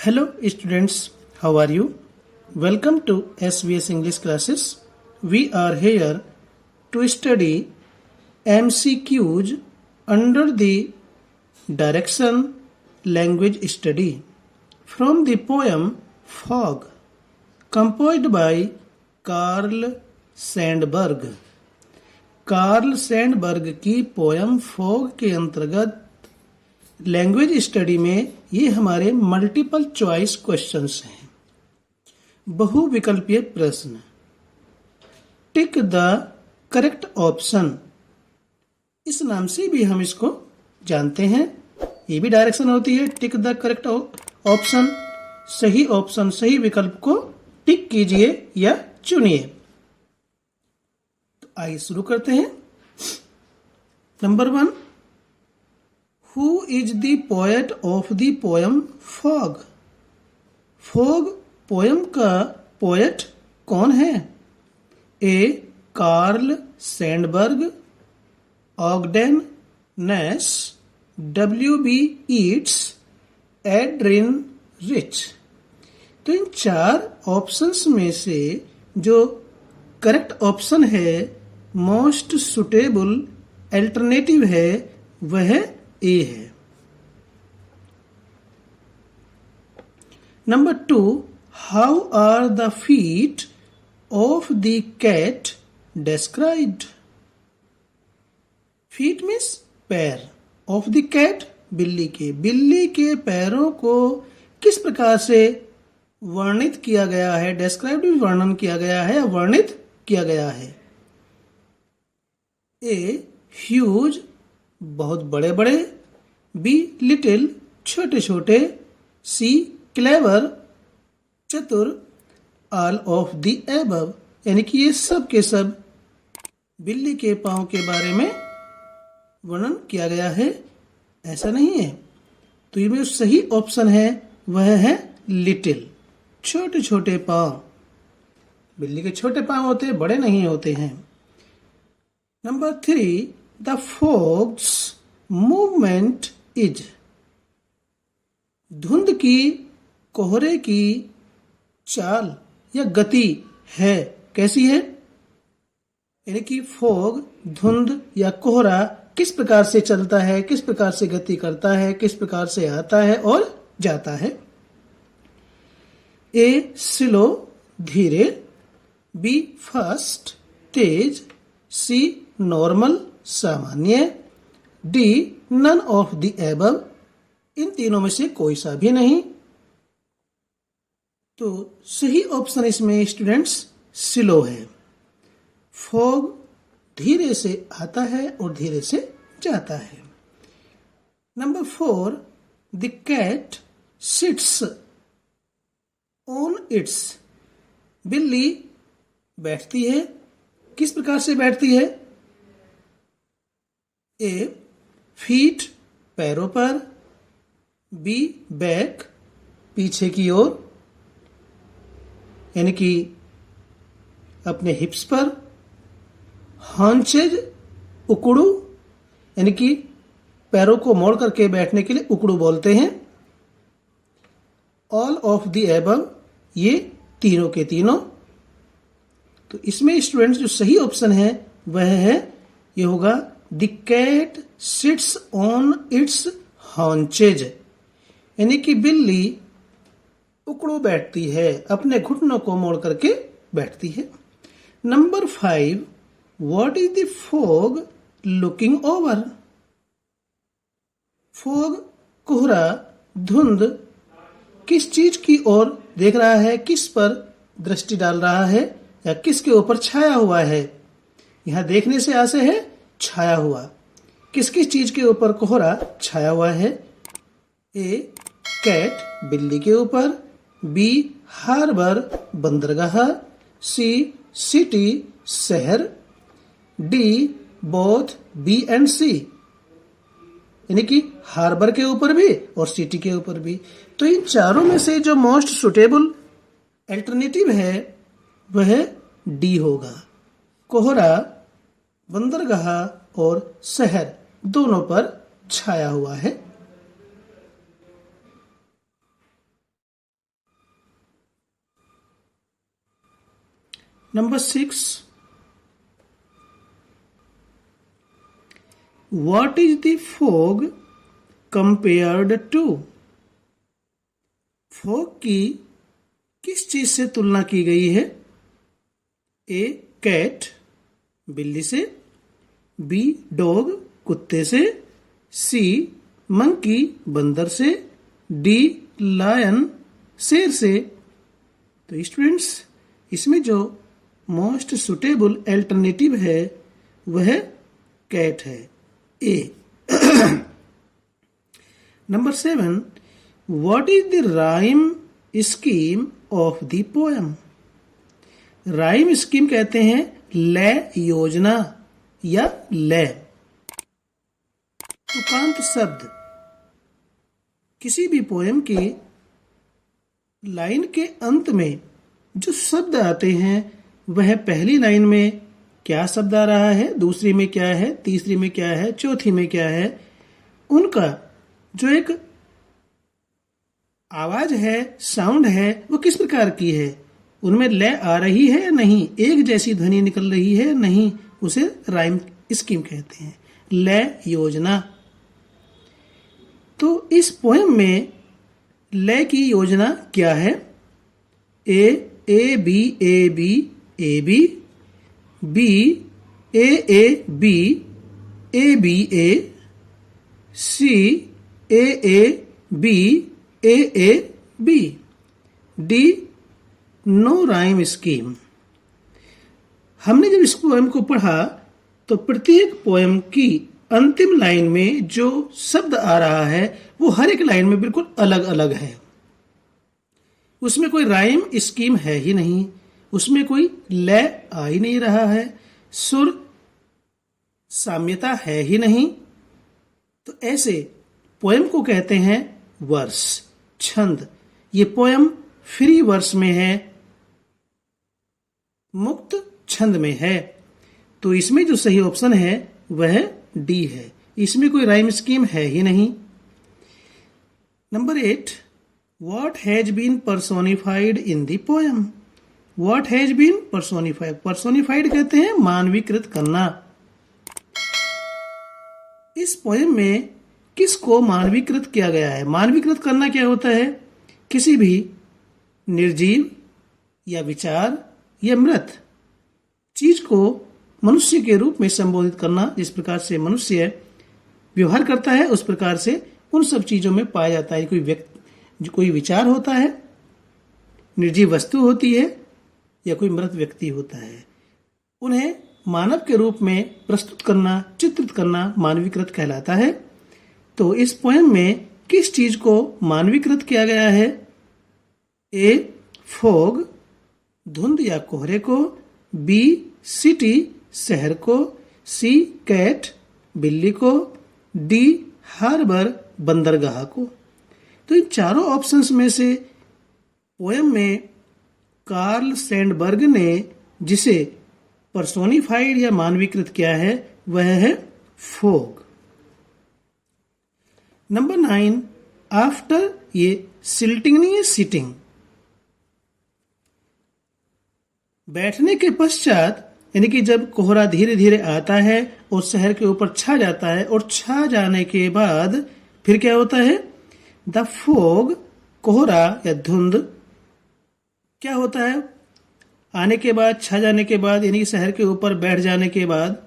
Hello students, how are you? Welcome to SVS English classes. We are here to study MCQs under the direction language study from the poem Fog, composed by Karl Sandberg. Karl Sandberg की poem fog के अंतर्गत language study में ये हमारे multiple choice questions हैं। बहुविकल्पीय प्रश्न। Tick the correct option, इस नाम से भी हम इसको जानते हैं। ये भी डायरेक्शन होती है, टिक द करेक्ट ऑप्शन, सही विकल्प को टिक कीजिए या चुनिए। तो आइए शुरू करते हैं। Number 1, who is the poet of the poem fog? Fog poem का पोएट कौन है? A Carl Sandburg, Ogden Nash, W.B. Yeats, Adrienne Rich. तो इन 4 ऑप्शंस में से जो करेक्ट ऑप्शन है, मोस्ट सुटेबल अल्टरनेटिव है, वह ए है। Number 2, how are the feet of the cat described? Feet means पैर, ऑफ द कैट बिल्ली के पैरों को किस प्रकार से वर्णित किया गया है? डिस्क्राइब्ड भी वर्णन किया गया है या वर्णित किया गया है। ए ह्यूज, बहुत बड़े बड़े, बी लिटिल, छोटे छोटे, सी क्लेवर, चतुर, ऑल ऑफ द एबव, यानी कि ये सब के सब बिल्ली के पांव के बारे में वर्णन किया गया है, ऐसा नहीं है। तो ये जो सही ऑप्शन है वह है लिटिल, छोटे छोटे पांव। बिल्ली के छोटे पांव होते हैं, बड़े नहीं होते हैं। Number 3, the fogs movement is? धुंध की, कोहरे की चाल या गति है, कैसी है? यानी कि फॉग, धुंध या कोहरा किस प्रकार से चलता है, किस प्रकार से गति करता है, किस प्रकार से आता है और जाता है। ए स्लो, धीरे, बी फास्ट, तेज, सी नॉर्मल, सामान्य, D none of the above, इन तीनों में से कोई सा भी नहीं। तो सही ऑप्शन इसमें स्टूडेंट्स स्लो है। फॉग धीरे से आता है और धीरे से जाता है। Number 4, the cat sits on its? बिल्ली बैठती है, किस प्रकार से बैठती है? ए फीट, पैरों पर, बी बैक, पीछे की ओर, यानी कि अपने हिप्स पर, हॉन्चेज, उकड़ू, यानी कि पैरों को मोड़ करके बैठने के लिए उकड़ू बोलते हैं। ऑल ऑफ द एबव, ये तीनों के तीनों। तो इसमें स्टूडेंट्स जो सही ऑप्शन है वह है, ये होगा the cat sits on its haunches, यानी कि बिल्ली उकड़ू बैठती है, अपने घुटनों को मोड़ करके बैठती है। Number 5, what is the fog looking over? Fog, कोहरा, धुंध किस चीज की ओर देख रहा है, किस पर दृष्टि डाल रहा है या किसके ऊपर छाया हुआ है? यहां देखने से आशय है छाया हुआ। किस किस चीज के ऊपर कोहरा छाया हुआ है? ए कैट, बिल्ली के ऊपर, बी हार्बर, बंदरगाह, सी सिटी, शहर, डी बोथ बी एंड सी, यानी कि हार्बर के ऊपर भी और सिटी के ऊपर भी। तो इन चारों में से जो मोस्ट सुटेबल अल्टरनेटिव है वह डी होगा। कोहरा, बंदरगाह और शहर दोनों पर छाया हुआ है। Number 6. What is the fog compared to? Fog की किस चीज से तुलना की गई है? ए कैट बिल्ली से, बी डॉग कुत्ते से, सी मंकी बंदर से, डी लायन शेर से। तो स्टूडेंट्स, इसमें जो मोस्ट सुटेबल अल्टरनेटिव है वह कैट है, A. Number 7. What is the rhyme scheme of the poem? Rhyme scheme कहते हैं लय योजना या लय। तुकांत शब्द किसी भी पोएम की लाइन के अंत में जो शब्द आते हैं वह पहली लाइन में क्या शब्द आ रहा है, दूसरी में क्या है, तीसरी में क्या है, चौथी में क्या है, उनका जो एक आवाज है, साउंड है, वो किस प्रकार की है, उनमें लय आ रही है या नहीं, एक जैसी ध्वनि निकल रही है या नहीं, उसे राइम स्कीम कहते हैं, लय योजना। तो इस पोएम में लय की योजना क्या है? A A B A B A B, B A B A B A, C A B A B, D no rhyme scheme. हमने जब इस पोएम को पढ़ा तो प्रत्येक पोएम की अंतिम लाइन में जो शब्द आ रहा है वो हर एक लाइन में बिल्कुल अलग अलग है, उसमें कोई राइम स्कीम है ही नहीं, उसमें कोई लय आ ही नहीं रहा है, सुर साम्यता है ही नहीं। तो ऐसे पोएम को कहते हैं वर्स, छंद। ये पोएम फ्री वर्स में है, मुक्त छंद में है। तो इसमें जो सही ऑप्शन है वह डी है, इसमें कोई राइम स्कीम है ही नहीं। Number 8. What has been personified in the poem? What has been personified? Personified कहते हैं मानवीकृत करना। इस पोएम में किसको मानवीकृत किया गया है? मानवीकृत करना क्या होता है? किसी भी निर्जीव या विचार या मृत चीज को मनुष्य के रूप में संबोधित करना। जिस प्रकार से मनुष्य व्यवहार करता है उस प्रकार से उन सब चीजों में पाया जाता है। कोई विचार होता है, निर्जीव वस्तु होती है या कोई मृत व्यक्ति होता है, उन्हें मानव के रूप में प्रस्तुत करना, चित्रित करना मानवीकृत कहलाता है। तो इस पोएम में किस चीज को मानवीकृत किया गया है? ए फॉग धुंध या कोहरे को, बी सिटी शहर को, सी कैट बिल्ली को, डी हार्बर बंदरगाह को। तो इन चारों ऑप्शंस में से पोएम में कार्ल सैंडबर्ग ने जिसे पर्सोनिफाइड या मानवीकृत किया है वह है फॉग। नंबर 9. आफ्टर ये सिल्टिंग नहीं है, सिटिंग। बैठने के पश्चात, यानी कि जब कोहरा धीरे धीरे आता है और शहर के ऊपर छा जाता है, और छा जाने के बाद फिर क्या होता है? द फॉग, कोहरा या धुंध क्या होता है? आने के बाद, छा जाने के बाद, यानी कि शहर के ऊपर बैठ जाने के बाद।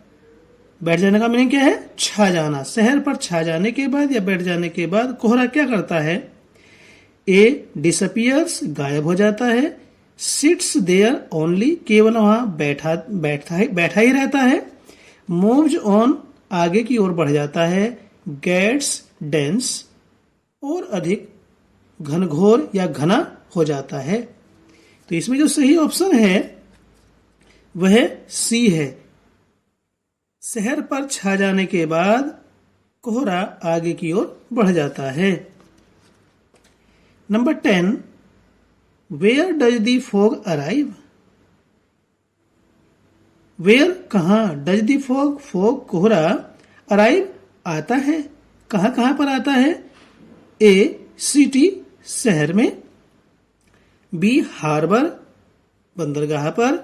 बैठ जाने का मीनिंग क्या है? छा जाना। शहर पर छा जाने के बाद या बैठ जाने के बाद कोहरा क्या करता है? ए डिसअपियर्स, गायब हो जाता है। सिट्स देयर ओनली, केवल वहां बैठा ही रहता है। मूव्स ऑन, आगे की ओर बढ़ जाता है। गेट्स डेंस, और अधिक घनघोर या घना हो जाता है। तो इसमें जो सही ऑप्शन है वह सी है। शहर पर छा जाने के बाद कोहरा आगे की ओर बढ़ जाता है। Number 10. Where does the fog arrive? Where कहां, डज द फॉग फॉग कोहरा, अराइव आता है, कहां कहां पर आता है? ए सिटी शहर में, बी हार्बर बंदरगाह पर,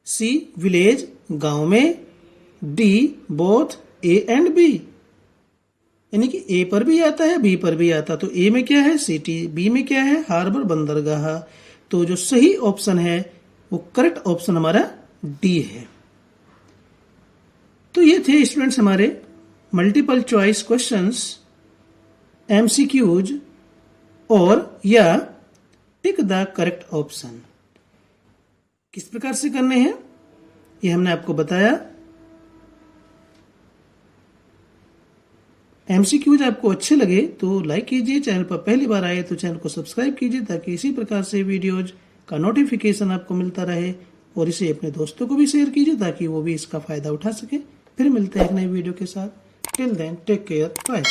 सी विलेज गांव में, D both A and B, यानी कि ए पर भी आता है बी पर भी आता। तो ए में क्या है सिटी, बी में क्या है हार्बर बंदरगाह। तो जो सही ऑप्शन है वो करेक्ट ऑप्शन हमारा डी है। तो ये थे स्टूडेंट्स हमारे मल्टीपल चॉइस क्वेश्चंस, एमसीक्यूज और या टिक द करेक्ट ऑप्शन किस प्रकार से करने हैं ये हमने आपको बताया। एमसीक्यूज आपको अच्छे लगे तो लाइक कीजिए, चैनल पर पहली बार आए तो चैनल को सब्सक्राइब कीजिए ताकि इसी प्रकार से वीडियोज का नोटिफिकेशन आपको मिलता रहे, और इसे अपने दोस्तों को भी शेयर कीजिए ताकि वो भी इसका फायदा उठा सके। फिर मिलते हैं एक नई वीडियो के साथ। Till then take care, bye.